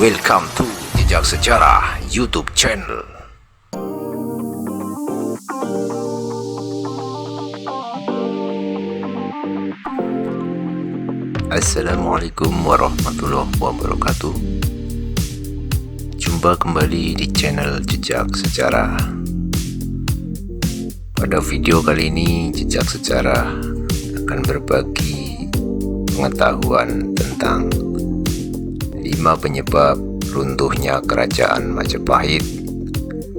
Welcome to Jejak Sejarah YouTube channel. Assalamualaikum warahmatullahi wabarakatuh. Jumpa kembali di channel Jejak Sejarah. Pada video kali ini, Jejak Sejarah akan berbagi pengetahuan tentang 5 penyebab runtuhnya kerajaan Majapahit,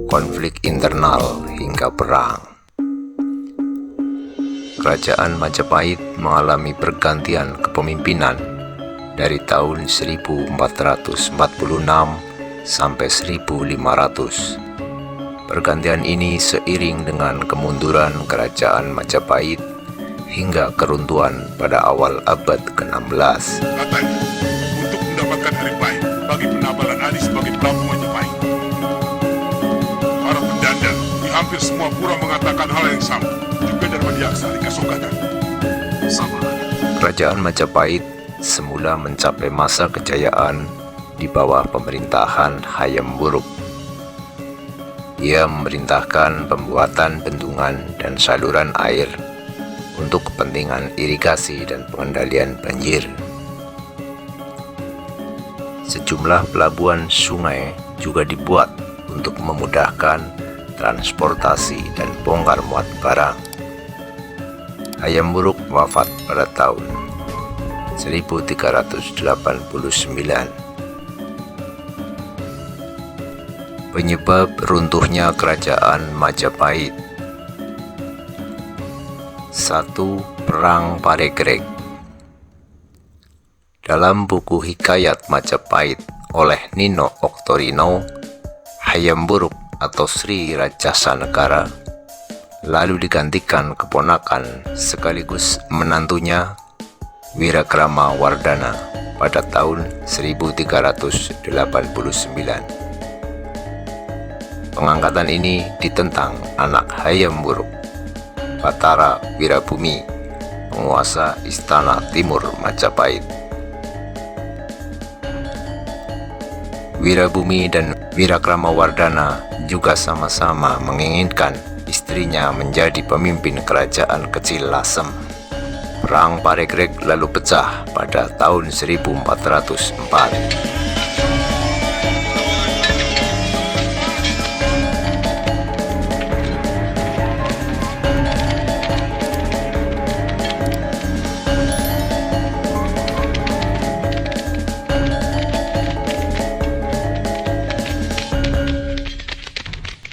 konflik internal hingga perang. Kerajaan Majapahit mengalami pergantian kepemimpinan dari tahun 1446 sampai 1500. Pergantian ini seiring dengan kemunduran kerajaan Majapahit hingga keruntuhan pada awal abad ke-16. Katanya, untuk mendapatkan hari baik bagi penabalan Ali sebagai Prabu Majapahit. Para pendandan di hampir semua pura mengatakan hal yang sama, juga Darmadiaksa di Kasonggadan. Sama. Kerajaan Majapahit semula mencapai masa kejayaan di bawah pemerintahan Hayam Wuruk. Ia memerintahkan pembuatan bendungan dan saluran air untuk kepentingan irigasi dan pengendalian banjir. Sejumlah pelabuhan sungai juga dibuat untuk memudahkan transportasi dan bongkar muat barang. Hayam Wuruk wafat pada tahun 1389. Penyebab runtuhnya kerajaan Majapahit. 1. Perang Paregreg. Dalam buku Hikayat Majapahit oleh Nino Oktorino, Hayam Wuruk atau Sri Rajasa Negara lalu digantikan keponakan sekaligus menantunya Wirakrama Wardana pada tahun 1389. Pengangkatan ini ditentang anak Hayam Wuruk, Batara Wirabumi, penguasa istana timur Majapahit. Wirabumi dan Wirakrama Wardana juga sama-sama menginginkan istrinya menjadi pemimpin kerajaan kecil Lasem. Perang Paregreg lalu pecah pada tahun 1404.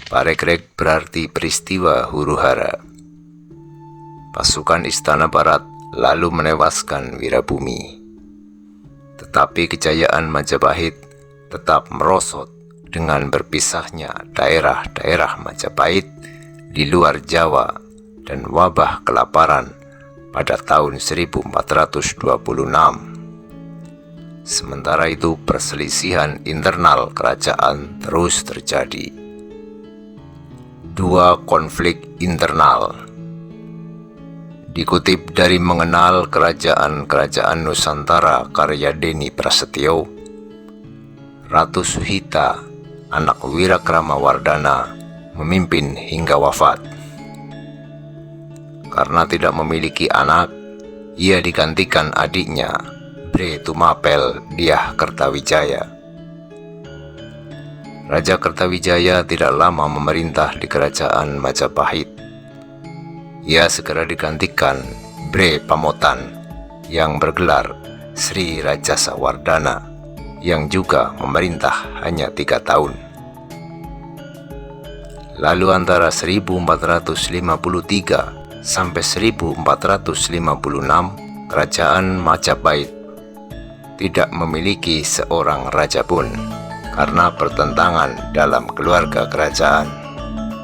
Paregreg berarti peristiwa huru-hara. Pasukan Istana Barat lalu menewaskan Wirabumi. Tetapi kejayaan Majapahit tetap merosot dengan berpisahnya daerah-daerah Majapahit di luar Jawa dan wabah kelaparan pada tahun 1426. Sementara itu perselisihan internal kerajaan terus terjadi. 2. Konflik internal. Dikutip dari Mengenal Kerajaan-Kerajaan Nusantara karya Deni Prasetyo, Ratu Suhita, anak Wirakrama Wardana, memimpin hingga wafat. Karena tidak memiliki anak, ia digantikan adiknya, Bre Tumapel Dyah Kertawijaya. Raja Kertawijaya tidak lama memerintah di kerajaan Majapahit. Ia segera digantikan Bre Pamotan yang bergelar Sri Rajasa Wardana yang juga memerintah hanya 3 tahun. Lalu antara 1453 sampai 1456 kerajaan Majapahit tidak memiliki seorang raja pun karena pertentangan dalam keluarga kerajaan.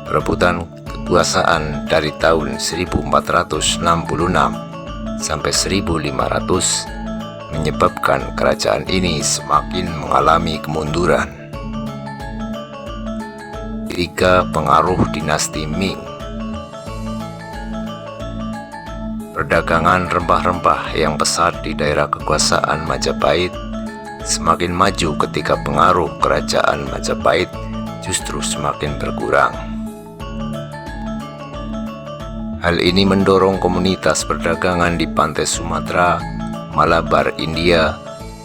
Perebutan kekuasaan dari tahun 1466 sampai 1500 menyebabkan kerajaan ini semakin mengalami kemunduran. 3. Pengaruh dinasti Ming. Perdagangan rempah-rempah yang pesat di daerah kekuasaan Majapahit semakin maju ketika pengaruh kerajaan Majapahit justru semakin berkurang. Hal ini mendorong komunitas perdagangan di pantai Sumatera, Malabar, India,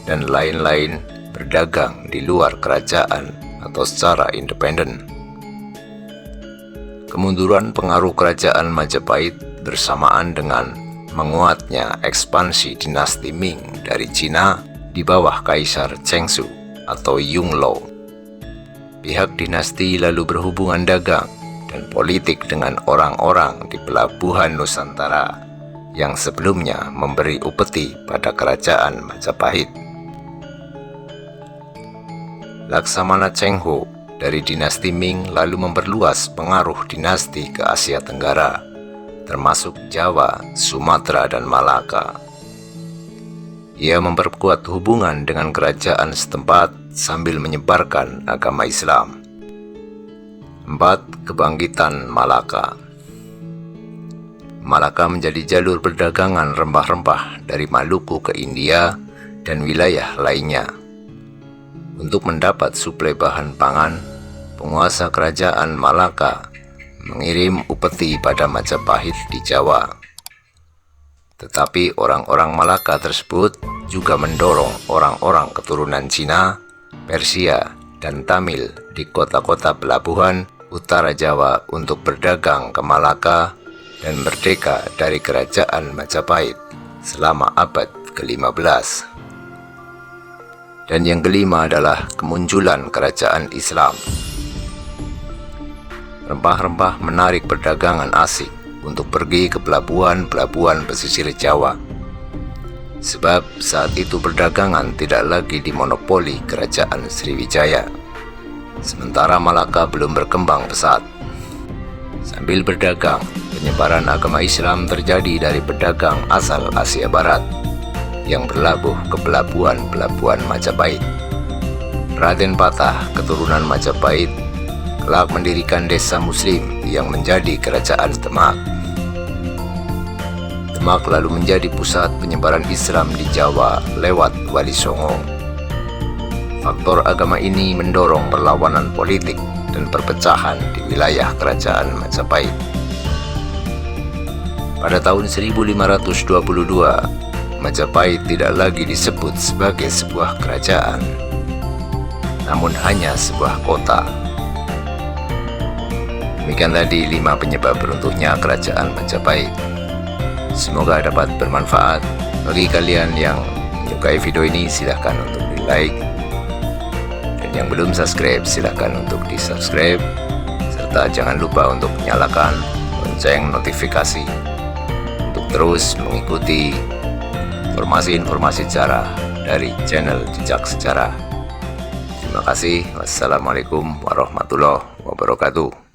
dan lain-lain berdagang di luar kerajaan atau secara independen. Kemunduran pengaruh kerajaan Majapahit bersamaan dengan menguatnya ekspansi dinasti Ming dari Cina di bawah Kaisar Chengsu atau Yongle. Pihak dinasti lalu berhubungan dagang dan politik dengan orang-orang di pelabuhan Nusantara yang sebelumnya memberi upeti pada kerajaan Majapahit. Laksamana Cheng Ho dari dinasti Ming lalu memperluas pengaruh dinasti ke Asia Tenggara, termasuk Jawa, Sumatera, dan Malaka. Ia memperkuat hubungan dengan kerajaan setempat sambil menyebarkan agama Islam. 4. Kebangkitan Malaka. Malaka menjadi jalur perdagangan rempah-rempah dari Maluku ke India dan wilayah lainnya. Untuk mendapat suplai bahan pangan, penguasa kerajaan Malaka mengirim upeti pada Majapahit di Jawa. Tetapi orang-orang Malaka tersebut juga mendorong orang-orang keturunan Cina, Persia, dan Tamil di kota-kota pelabuhan utara Jawa untuk berdagang ke Malaka dan merdeka dari kerajaan Majapahit selama abad ke-15. Dan yang kelima adalah kemunculan kerajaan Islam. Rempah-rempah menarik perdagangan asing untuk pergi ke pelabuhan-pelabuhan pesisir Jawa. Sebab saat itu perdagangan tidak lagi dimonopoli kerajaan Sriwijaya. Sementara Malaka belum berkembang pesat. Sambil berdagang, penyebaran agama Islam terjadi dari pedagang asal Asia Barat yang berlabuh ke pelabuhan-pelabuhan Majapahit. Raden Patah, keturunan Majapahit, kelak mendirikan desa Muslim yang menjadi kerajaan Demak. Demak lalu menjadi pusat penyebaran Islam di Jawa lewat Wali Songo. Faktor agama ini mendorong perlawanan politik dan perpecahan di wilayah kerajaan Majapahit. Pada tahun 1522, Majapahit tidak lagi disebut sebagai sebuah kerajaan, namun hanya sebuah kota. Demikian tadi 5 penyebab runtuhnya kerajaan Majapahit. Semoga dapat bermanfaat. Bagi kalian yang menyukai video ini, silahkan untuk di like, dan yang belum subscribe silahkan untuk di subscribe, serta jangan lupa untuk nyalakan lonceng notifikasi untuk terus mengikuti informasi-informasi sejarah dari channel Jejak Sejarah. Terima kasih. Wassalamualaikum warahmatullahi wabarakatuh.